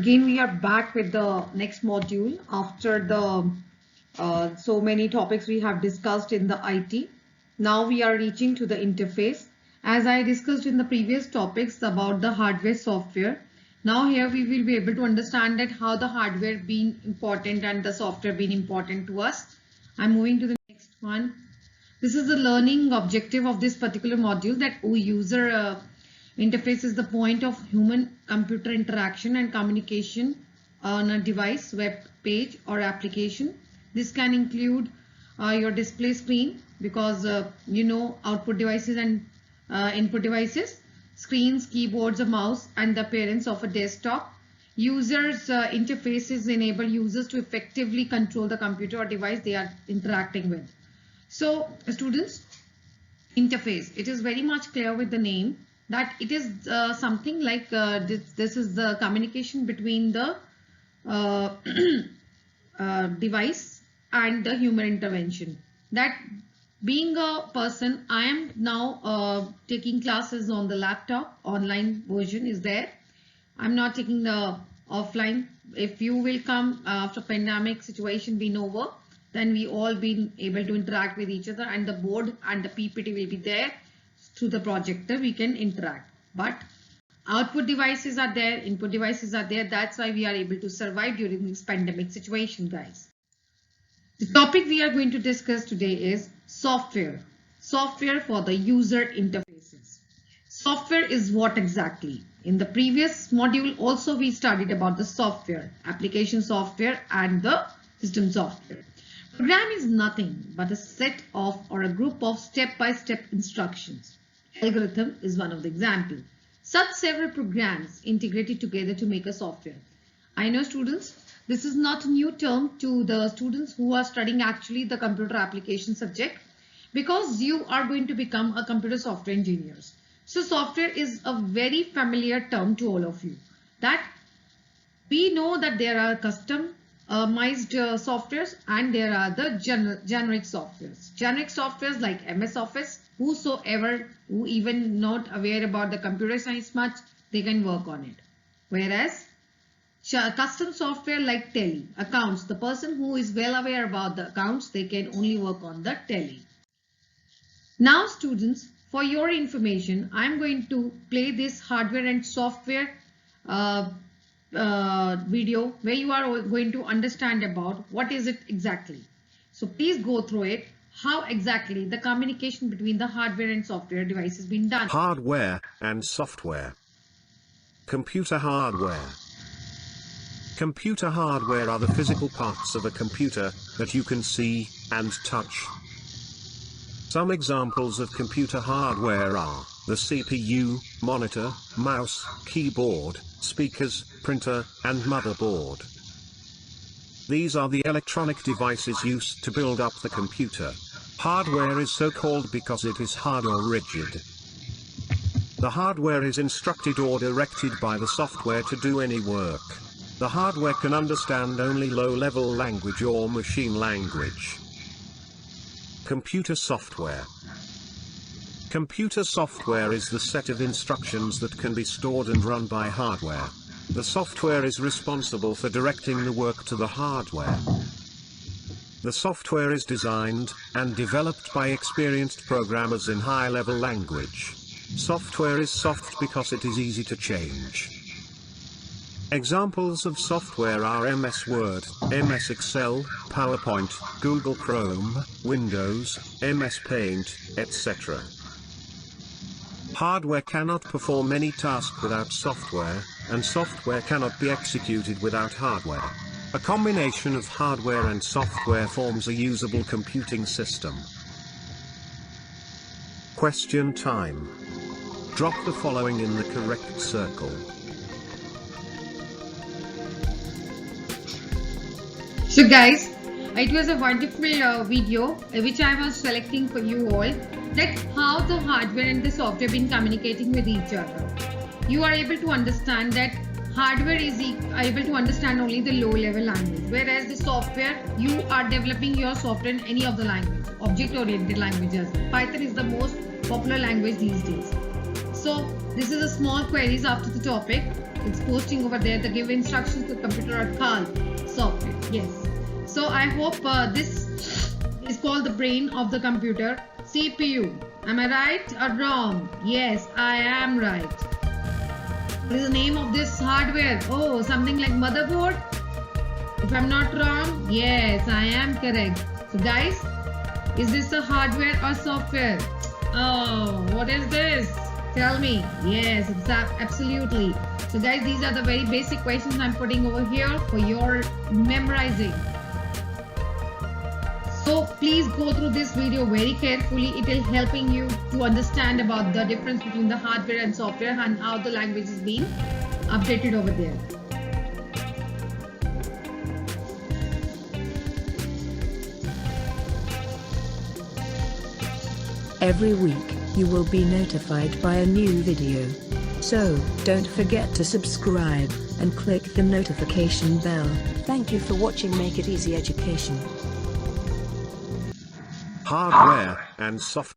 Again, we are back with the next module after the so many topics we have discussed in the IT. Now we are reaching to the interface. As I discussed in the previous topics about the hardware software, now here we will be able to understand that how the hardware being important and the software being important to us. I'm moving to the next one. This is the learning objective of this particular module, that user interface is the point of human computer interaction and communication on a device, web page or application. This can include your display screen, because output devices and input devices, screens, keyboards, a mouse, and the appearance of a desktop. Users interfaces enable users to effectively control the computer or device they are interacting with. So students, interface, it is very much clear with the name that it is something like this is the communication between the device and the human intervention. That being a person, I am now taking classes on the laptop. Online version is there. I'm not taking the offline. If you will come after pandemic situation being over, then we all been able to interact with each other, and the board and the PPT will be there. Through the projector we can interact, but output devices are there, input devices are there. That's why we are able to survive during this pandemic situation, guys. The topic we are going to discuss today is software for the user interfaces. Software is what exactly? In the previous module also we studied about the software, application software and the system software. Program is nothing but a set of or a group of step-by-step instructions. Algorithm is one of the examples. Such several programs integrated together to make a software. I know students, this is not a new term to the students who are studying actually the computer application subject, because you are going to become a computer software engineers. So software is a very familiar term to all of you. That we know that there are customized softwares and there are the generic softwares. Generic softwares like MS Office, whosoever who even not aware about the computer science much, they can work on it. Whereas custom software like Tally, accounts, the person who is well aware about the accounts, they can only work on the Tally. Now students, for your information, I am going to play this hardware and software video where you are going to understand about what is it exactly. So please go through it, how exactly the communication between the hardware and software device has been done. Hardware and software. Computer hardware. Computer hardware are the physical parts of a computer that you can see and touch. Some examples of computer hardware are the CPU, monitor, mouse, keyboard, speakers, printer, and motherboard. These are the electronic devices used to build up the computer. Hardware is so called because it is hard or rigid. The hardware is instructed or directed by the software to do any work. The hardware can understand only low-level language or machine language. Computer software. Computer software is the set of instructions that can be stored and run by hardware. The software is responsible for directing the work to the hardware. The software is designed and developed by experienced programmers in high-level language. Software is soft because it is easy to change. Examples of software are MS Word, MS Excel, PowerPoint, Google Chrome, Windows, MS Paint, etc. Hardware cannot perform any task without software, and software cannot be executed without hardware. A combination of hardware and software forms a usable computing system. Question time. Drop the following in the correct circle. So guys, it was a wonderful video which I was selecting for you all, that how the hardware and the software been communicating with each other. You are able to understand that hardware is able to understand only the low level language, whereas the software, you are developing your software in any of the language, object oriented languages. Python is the most popular language these days. So this is a small queries after the topic. It's posting over there. The give instructions to computer are called software. Yes. So I hope this is called the brain of the computer, CPU. Am I right or wrong? Yes, I am right. What is the name of this hardware? Oh, something like motherboard? If I'm not wrong, yes, I am correct. So guys, is this a hardware or software? Oh, what is this? Tell me. Yes, it's absolutely. So guys, these are the very basic questions I'm putting over here for your memorizing. So please go through this video very carefully. It will helping you to understand about the difference between the hardware and software and how the language is being updated over there. Every week, you will be notified by a new video. So, don't forget to subscribe and click the notification bell. Thank you for watching Make It Easy Education. Hardware and software.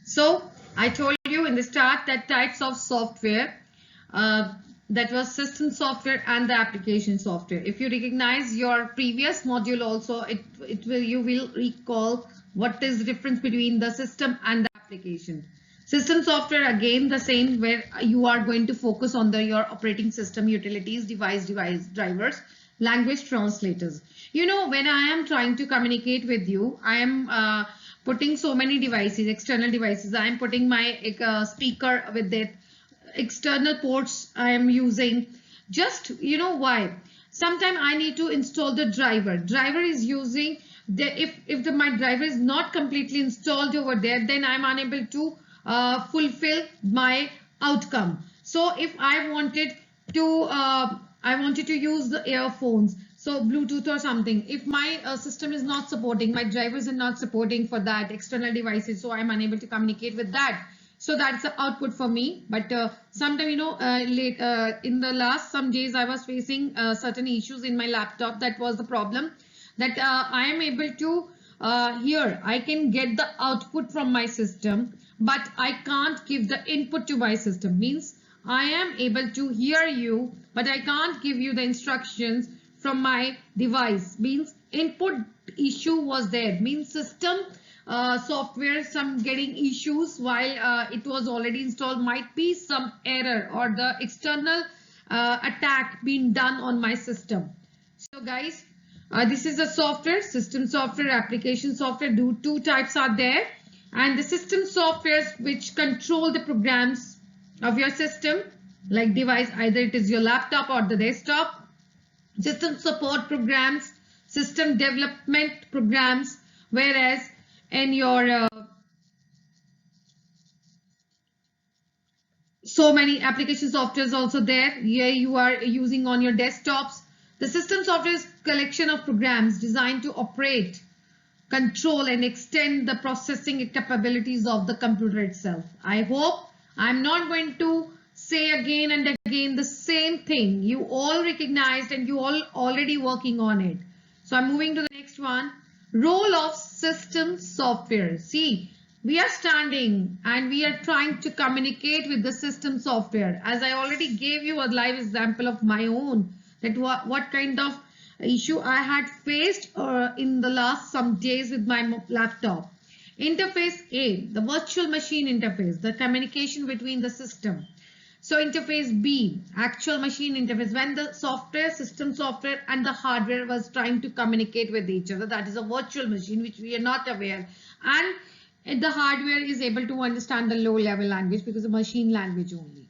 So I told you in the start that types of software, that was system software and the application software. If you recognize your previous module also, you will recall what is the difference between the system and the application. System software, again the same, where you are going to focus on your operating system, utilities, device drivers, language translators. You know, when I am trying to communicate with you, I am putting so many devices, external devices. I am putting my speaker with it, external ports I am using. Just, you know why? Sometimes I need to install the driver. Driver is using my driver is not completely installed over there, then I'm unable to fulfill my outcome. So if I wanted to use the earphones, so Bluetooth or something, if my system is not supporting, my drivers are not supporting for that external devices, so I'm unable to communicate with that. So that's the output for me. But sometime, in the last some days, I was facing certain issues in my laptop. That was the problem, that I am able to here I can get the output from my system, but I can't give the input to my system. Means I am able to hear you, but I can't give you the instructions from my device. Means input issue was there. Means system software some getting issues while it was already installed, might be some error or the external attack being done on my system. So guys, this is a software, system software, application software. Two types are there, and the system softwares which control the programs of your system, like device, either it is your laptop or the desktop. System support programs, system development programs, whereas in your so many application softwares also there. Here you are using on your desktops. The system software is collection of programs designed to operate, control and extend the processing capabilities of the computer itself. I hope I'm not going to say again and again the same thing. You all recognized and you all already working on it. So I'm moving to the next one. Role of system software. See, we are standing and we are trying to communicate with the system software. As I already gave you a live example of my own, that what kind of issue I had faced in the last some days with my laptop. Interface A, the virtual machine interface, the communication between the system. So interface B, actual machine interface, when the software, system software and the hardware was trying to communicate with each other. That is a virtual machine which we are not aware. And the hardware is able to understand the low level language because of machine language only.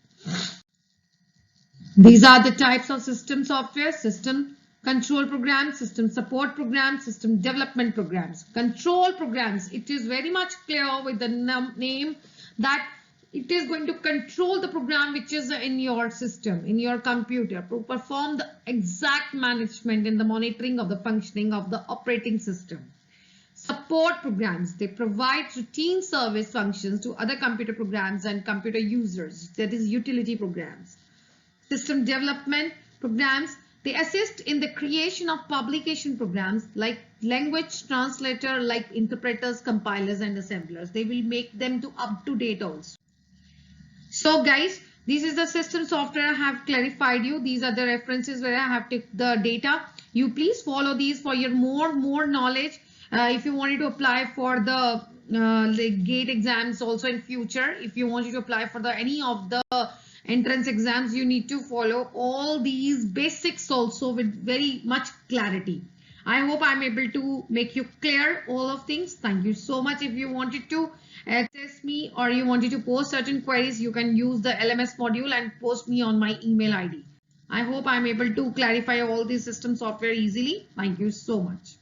These are the types of system software: system control programs, system support programs, system development programs. Control programs, it is very much clear with the name that it is going to control the program which is in your system, in your computer, to perform the exact management and the monitoring of the functioning of the operating system. Support programs, they provide routine service functions to other computer programs and computer users, that is utility programs. System development programs, they assist in the creation of publication programs like language translator, like interpreters, compilers and assemblers. They will make them to up to date also. So guys, this is the system software I have clarified you. These are the references where I have taken the data. You please follow these for your more knowledge. If you wanted to apply for the GATE exams also in future, if you wanted to apply for any of the entrance exams, you need to follow all these basics also with very much clarity. I hope I'm able to make you clear all of things. Thank you so much. If you wanted to access me or you wanted to post certain queries, you can use the LMS module and post me on my email ID. I hope I'm able to clarify all these system software easily. Thank you so much.